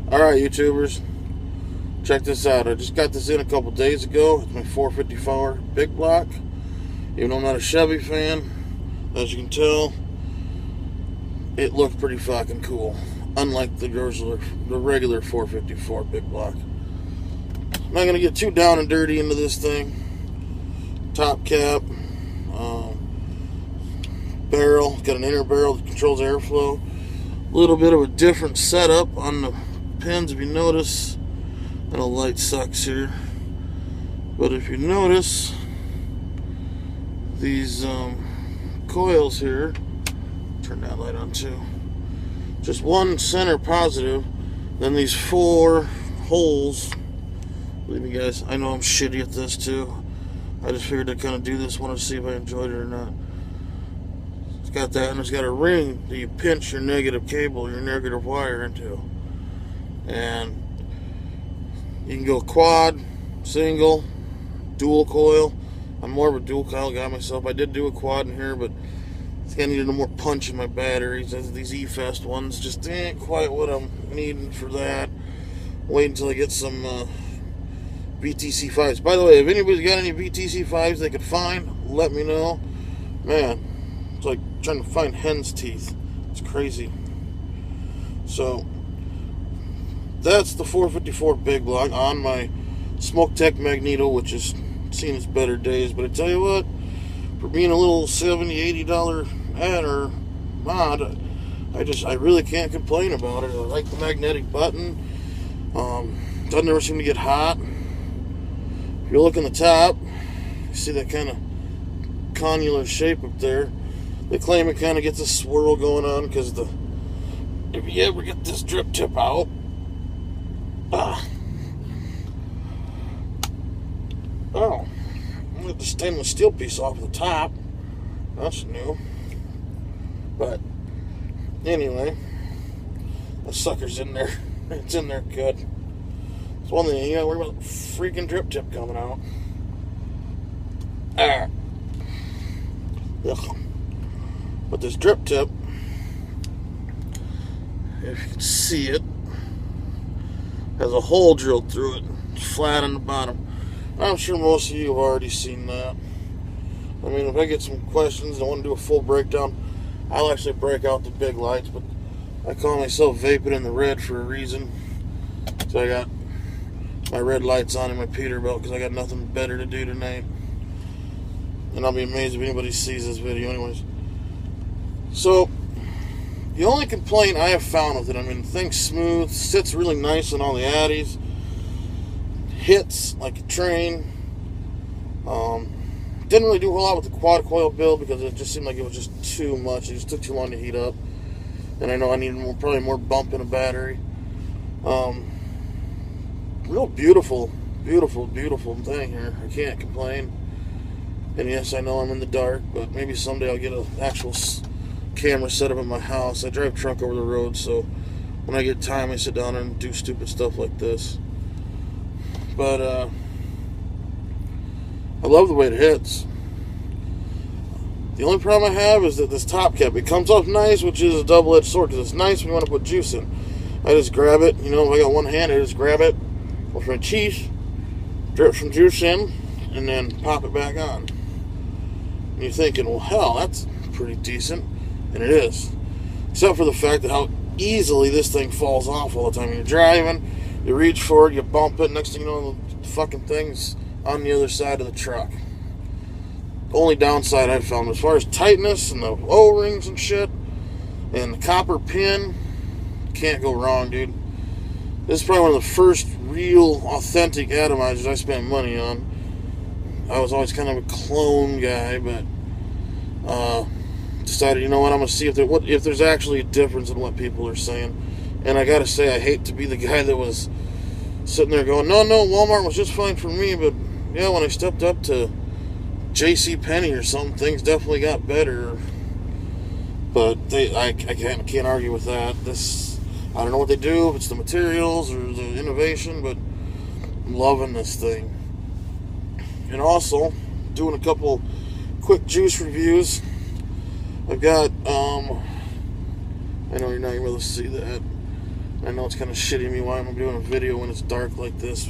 Alright, YouTubers, check this out. I just got this in a couple days ago. It's my 454 big block. Even though I'm not a Chevy fan, as you can tell, it looks pretty fucking cool. Unlike the regular 454 big block. I'm not going to get too down and dirty into this thing. Top cap, barrel, got an inner barrel that controls airflow. A little bit of a different setup on the pins, if you notice. And the light sucks here, but if you notice these coils here, turn that light on too, just one center positive, then these four holes. Believe me guys, I know I'm shitty at this too. I just figured I'd kind of do this, wanted to see if I enjoyed it or not. It's got that, and it's got a ring that you pinch your negative cable, your negative wire into. And you can go quad, single, dual coil. I'm more of a dual coil guy myself. I did do a quad in here, but I think I needed a more punch in my batteries. These E-Fest ones just ain't quite what I'm needing for that. Wait until I get some VTC 5s. By the way, if anybody's got any VTC 5s they could find, let me know. Man, it's like trying to find hen's teeth. It's crazy. So that's the 454 big block on my Smoke Tech Magneto, which has seen its better days. But I tell you what, for being a little $70, $80 ad or mod, I really can't complain about it. I like the magnetic button. Doesn't ever seem to get hot. If you look in the top, you see that kind of conular shape up there. They claim it kind of gets a swirl going on because if you ever get this drip tip out, oh, I got the stainless steel piece off the top. That's new. But anyway, that sucker's in there. It's in there good. It's one thing you gotta worry about, the freaking drip tip coming out. Ugh. But this drip tip, if you can see it, has a hole drilled through it, flat on the bottom. I'm sure most of you have already seen that. I mean, if I get some questions and I want to do a full breakdown, I'll actually break out the big lights, but I call myself vaping in the red for a reason. So I got my red lights on in my Peterbilt because I got nothing better to do tonight. And I'll be amazed if anybody sees this video anyways. So, the only complaint I have found with it, I mean, the thing's smooth, sits really nice on all the addies, hits like a train. Didn't really do a whole lot with the quad coil build because it just seemed like it was just too much. It just took too long to heat up. And I know I needed probably more bump in a battery. Real beautiful, beautiful, beautiful thing here. I can't complain. And yes, I know I'm in the dark, but maybe someday I'll get an actual camera set up in my house. I drive truck over the road, so when I get time I sit down and do stupid stuff like this. But I love the way it hits. The only problem I have is that this top cap, it comes off nice, which is a double-edged sword, because it's nice when you want to put juice in. I just grab it, you know, if I got one hand, I just grab it with my teeth, drip some juice in, and then pop it back on. And you're thinking, well, hell, that's pretty decent. And it is. Except for the fact that how easily this thing falls off all the time. You're driving, you reach for it, you bump it, next thing you know, the fucking thing's on the other side of the truck. The only downside I've found as far as tightness and the O-rings and shit, and the copper pin, can't go wrong, dude. This is probably one of the first real, authentic atomizers I spent money on. I was always kind of a clone guy, but decided, you know what, I'm going to see if there's actually a difference in what people are saying. And I got to say, I hate to be the guy that was sitting there going, no, Walmart was just fine for me, but yeah, when I stepped up to JCPenney or something, things definitely got better. But I can't argue with that. I don't know what they do, if it's the materials or the innovation, but I'm loving this thing. And also, doing a couple quick juice reviews. I've got, I know you're not able to see that. I know it's kind of shitty me why I'm doing a video when it's dark like this,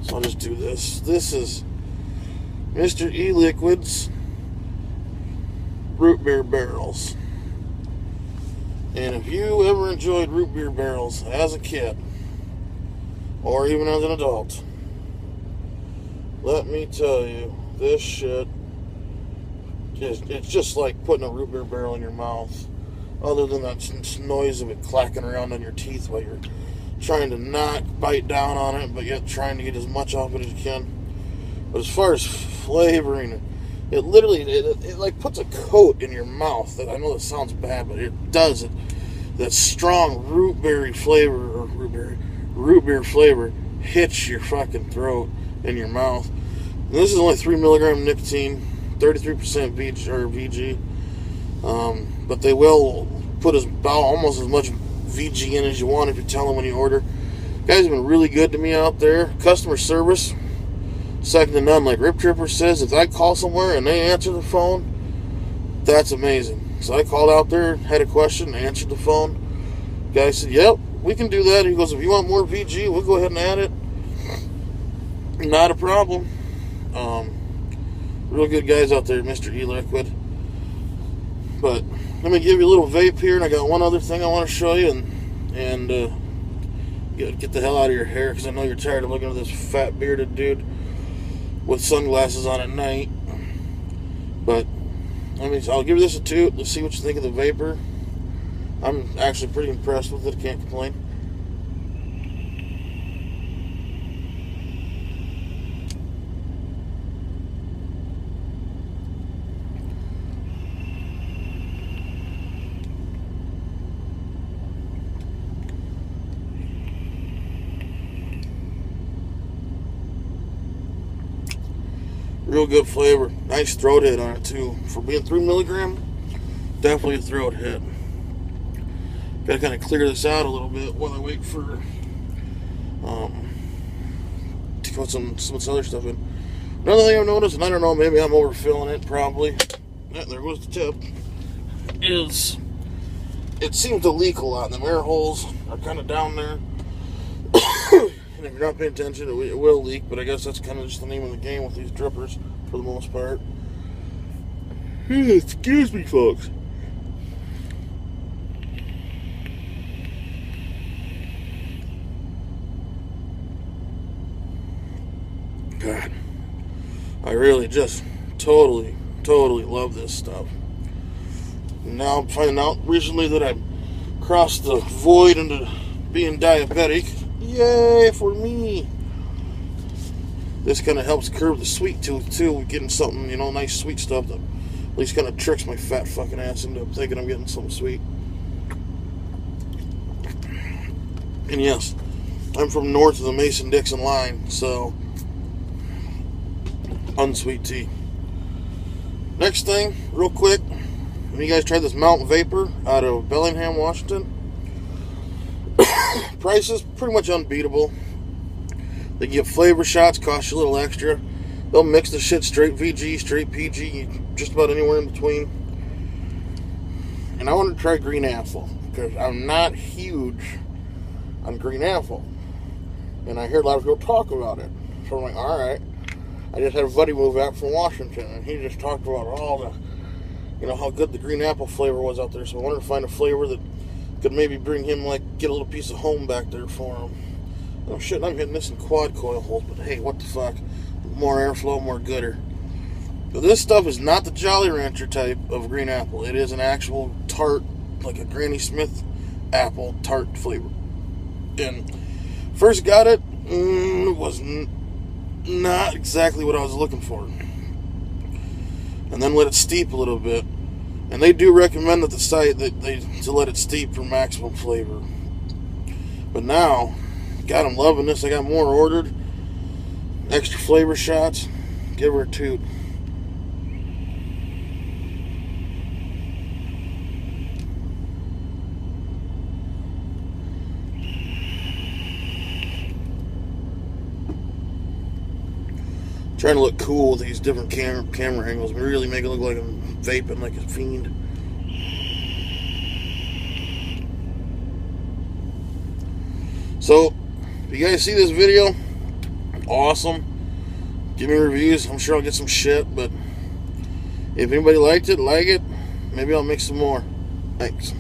so I'll just do this. This is Mr. E Liquid's root beer barrels. And if you ever enjoyed root beer barrels as a kid, or even as an adult, let me tell you, this shit, it's just like putting a root beer barrel in your mouth. Other than that noise of it clacking around on your teeth while you're trying to not bite down on it, but yet trying to get as much off it as you can. But as far as flavoring, it literally, it like puts a coat in your mouth. That I know that sounds bad, but it does it. That strong root beer flavor hits your fucking throat and your mouth. And this is only 3 milligram nicotine, 33% VG. But they will put almost as much VG in as you want if you tell them when you order. Guys have been really good to me out there. Customer service, second to none. Like Rip Tripper says, if I call somewhere and they answer the phone, that's amazing. So I called out there, had a question, answered the phone. Guy said, yep, we can do that. He goes, if you want more VG, we'll go ahead and add it. Not a problem. Real good guys out there, Mr. E Liquid. But let me give you a little vape here, and I got one other thing I want to show you, and get the hell out of your hair, because I know you're tired of looking at this fat bearded dude with sunglasses on at night. But I'll give this a toot. Let's see what you think of the vapor. I'm actually pretty impressed with it. I can't complain. Real good flavor. Nice throat hit on it too. For being 3 milligram, definitely a throat hit. Gotta kind of clear this out a little bit while I wait for to put some other stuff in. Another thing I've noticed, and I don't know, maybe I'm overfilling it, probably. Yeah, there goes the tip. Is it seems to leak a lot. The air holes are kind of down there. And if you're not paying attention, it will leak, but I guess that's kind of just the name of the game with these drippers, for the most part. Excuse me, folks. God, I really just totally love this stuff. Now I'm finding out recently that I've crossed the void into being diabetic. Yay for me! This kind of helps curb the sweet tooth too. Getting something, nice sweet stuff that at least kind of tricks my fat fucking ass into thinking I'm getting something sweet. And yes, I'm from north of the Mason-Dixon line, so unsweet tea. Next thing, real quick, have you guys tried this Mount Vapor out of Bellingham, Washington? Price is pretty much unbeatable. They give flavor shots, cost you a little extra. They'll mix the shit straight VG, straight PG, just about anywhere in between. And I want to try green apple, because I'm not huge on green apple. And I hear a lot of people talk about it. So I'm like, alright. I just had a buddy move out from Washington, and he just talked about all the, how good the green apple flavor was out there. So I wanted to find a flavor that could maybe bring him, get a little piece of home back there for him. Oh shit, I'm hitting this in quad coil holes, but hey, what the fuck? More airflow, more gooder. But this stuff is not the Jolly Rancher type of green apple. It is an actual tart, like a Granny Smith apple tart flavor. And first got it, was not exactly what I was looking for. And then let it steep a little bit. And they do recommend at the site to let it steep for maximum flavor. But now, God, I'm loving this. I got more ordered. Extra flavor shots. Give her a toot. Trying to look cool with these different camera angles. Really make it look like I'm vaping like a fiend. So, if you guys see this video, awesome. Give me reviews. I'm sure I'll get some shit, but if anybody liked it, like it, maybe I'll make some more. Thanks.